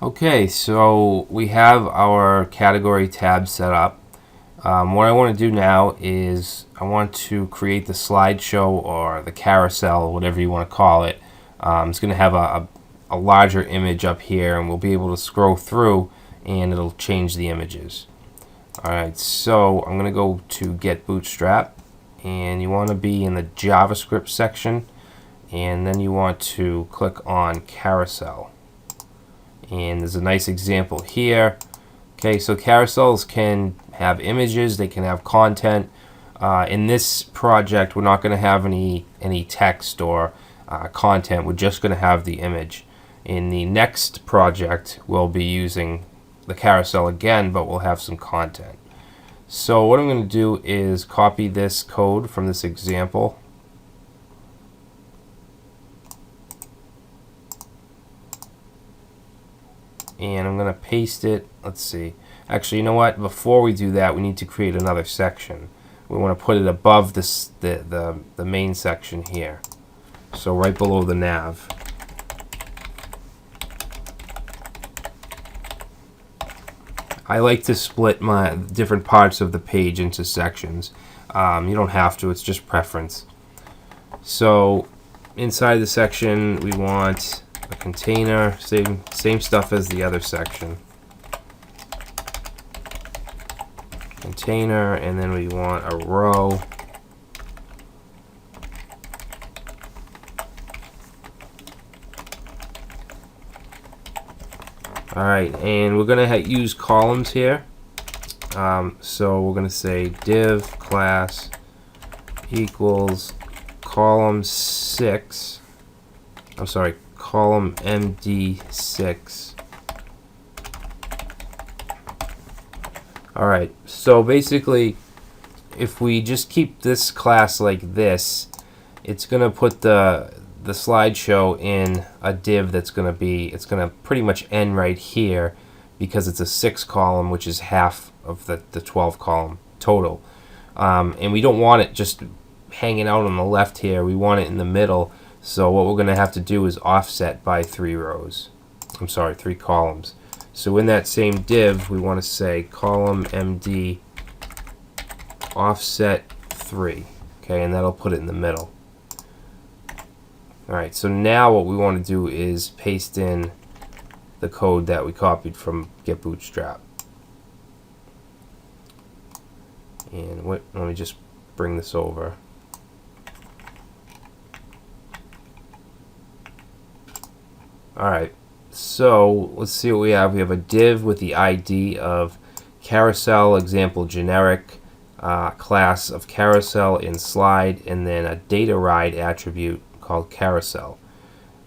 Okay, so we have our category tab set up. What I want to do now is I want to create the slideshow or the carousel, whatever you want to call it. It's going to have a larger image up here, and we'll be able to scroll through and it'll change the images. Alright, so I'm going to go to Get Bootstrap, and you want to be in the JavaScript section, and then you want to click on Carousel. And there's a nice example here. Okay, so carousels can have images, they can have content. In this project, we're not going to have any text or content. We're just going to have the image. In the next project, we'll be using the carousel again, but we'll have some content. So what I'm going to do is copy this code from this example. And I'm going to paste it. Let's see. Actually, you know what? Before we do that, we need to create another section. We want to put it above this, the main section here. So right below the nav. I like to split my different parts of the page into sections. You don't have to. It's just preference. So inside the section, we want a container, same stuff as the other section. Container, and then we want a row. Alright, and we're going to use columns here. So we're going to say div class equals column 6. I'm sorry, column MD6. Alright, so basically if we just keep this class like this, it's going to put the slideshow in a div that's going to be, it's going to pretty much end right here because it's a 6 column, which is half of the 12 column total. And we don't want it just hanging out on the left here. We want it in the middle. So what we're going to have to do is offset by 3 rows. I'm sorry, 3 columns. So in that same div, we want to say column MD offset 3. Okay, and that'll put it in the middle. Alright, so now what we want to do is paste in the code that we copied from Get Bootstrap. And let me just bring this over. Alright, so let's see what we have. We have a div with the ID of carousel example generic, class of carousel in slide, and then a data ride attribute called carousel.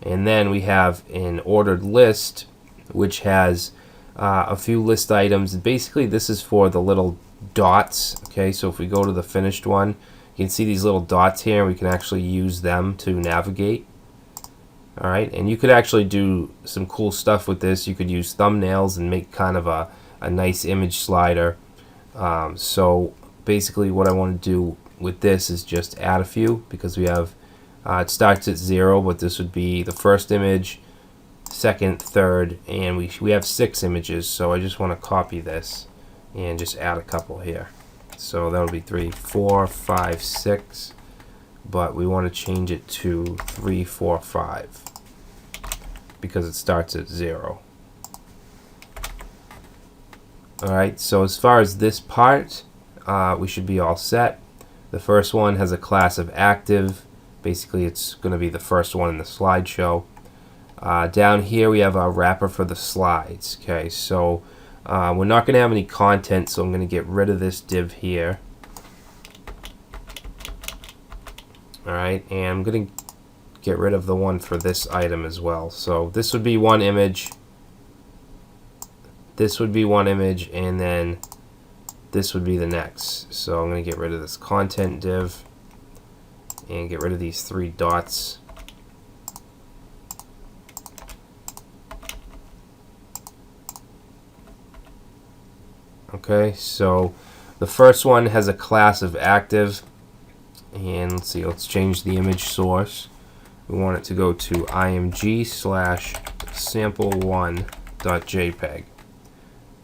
And then we have an ordered list, which has a few list items. Basically, this is for the little dots. Okay, so if we go to the finished one, you can see these little dots here. We can actually use them to navigate. Alright, and you could actually do some cool stuff with this. You could use thumbnails and make kind of a nice image slider. So basically what I want to do with this is just add a few, because we have it starts at 0, but this would be the first image, second, third, and we have 6 images, so I just want to copy this and just add a couple here. So that would be 3, 4, 5, 6, but we want to change it to 3, 4, 5 because it starts at 0. Alright, so as far as this part, we should be all set. The first one has a class of active. Basically, it's going to be the first one in the slideshow. Down here, we have our wrapper for the slides. Okay, so we're not going to have any content, so I'm going to get rid of this div here. Alright, and I'm going to get rid of the one for this item as well. So this would be one image. This would be one image, and then this would be the next. So I'm going to get rid of this content div and get rid of these 3 dots. Okay, so the first one has a class of active, and let's see, let's change the image source. We want it to go to img/sample1 .jpg.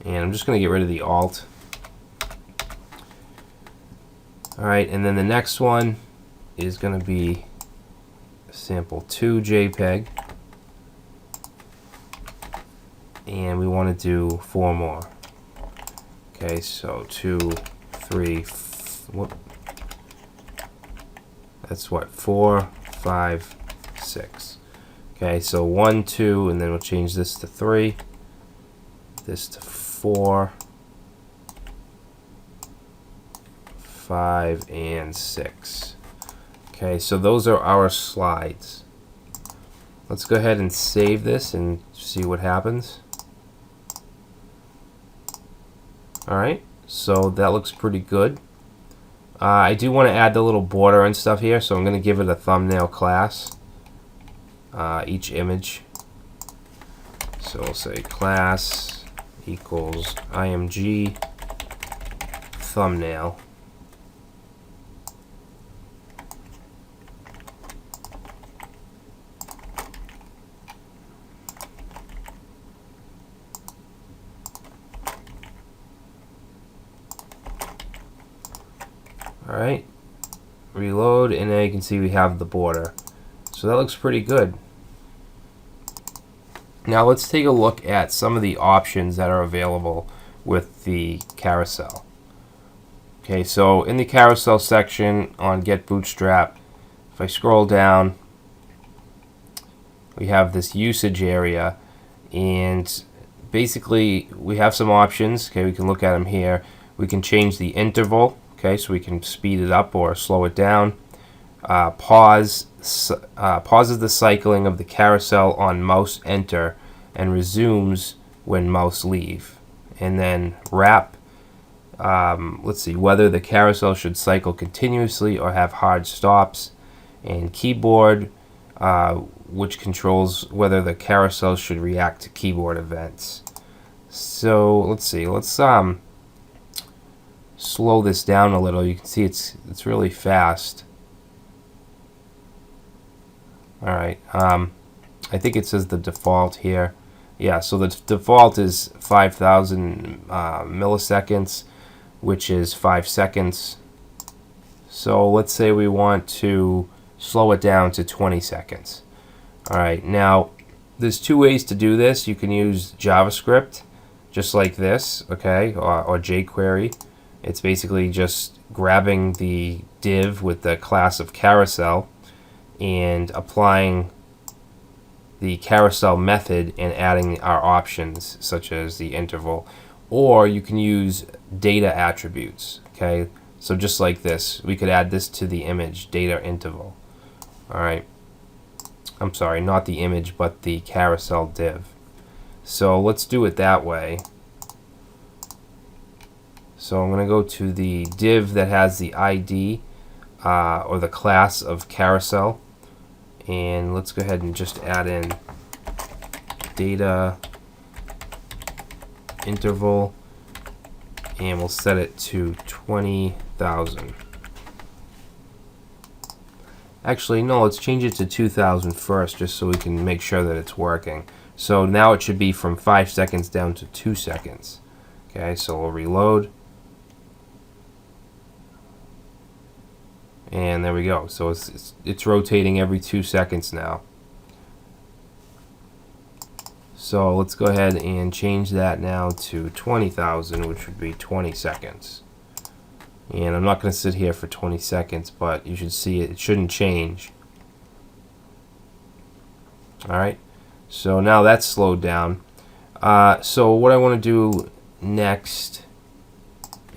And I'm just going to get rid of the alt. Alright, and then the next one is going to be sample2 JPEG. And we want to do 4 more. Okay, so 2, 3, whoop. That's what, 4, 5, 6. Okay, so 1, 2, and then we'll change this to 3, this to 4, 5, and 6. Okay, so those are our slides. Let's go ahead and save this and see what happens. Alright, so that looks pretty good. I do want to add the little border and stuff here, so I'm going to give it a thumbnail class. Each image. So we'll say class equals img thumbnail. Alright, reload, and now you can see we have the border. So that looks pretty good. Now let's take a look at some of the options that are available with the carousel. Okay, so in the carousel section on Get Bootstrap, if I scroll down, we have this usage area, and basically we have some options. Okay, we can look at them here. We can change the interval. Okay, so we can speed it up or slow it down. Pauses the cycling of the carousel on mouse enter and resumes when mouse leave. And then wrap. Let's see, whether the carousel should cycle continuously or have hard stops. And keyboard, which controls whether the carousel should react to keyboard events. So let's see, let's slow this down a little. You can see it's really fast. Alright, I think it says the default here. Yeah, so the default is 5,000 milliseconds, which is 5 seconds. So let's say we want to slow it down to 20 seconds. Alright, now there's 2 ways to do this. You can use JavaScript, just like this, okay, or jQuery. It's basically just grabbing the div with the class of carousel and applying the carousel method and adding our options such as the interval. Or you can use data attributes. Okay, so just like this, we could add this to the image, data interval. Alright, I'm sorry, not the image but the carousel div. So let's do it that way. So I'm going to go to the div that has the ID or the class of carousel, and let's go ahead and just add in data interval, and we'll set it to 20,000. Actually, no, let's change it to 2,000 first, just so we can make sure that it's working. So now it should be from 5 seconds down to 2 seconds. Okay, so we'll reload. And there we go. So it's rotating every 2 seconds now. So let's go ahead and change that now to 20,000, which would be 20 seconds. And I'm not going to sit here for 20 seconds, but you should see it shouldn't change. Alright, so now that's slowed down. So what I want to do next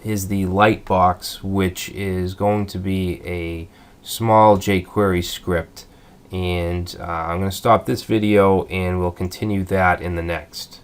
is the Lightbox, which is going to be a small jQuery script. And I'm going to stop this video and we'll continue that in the next.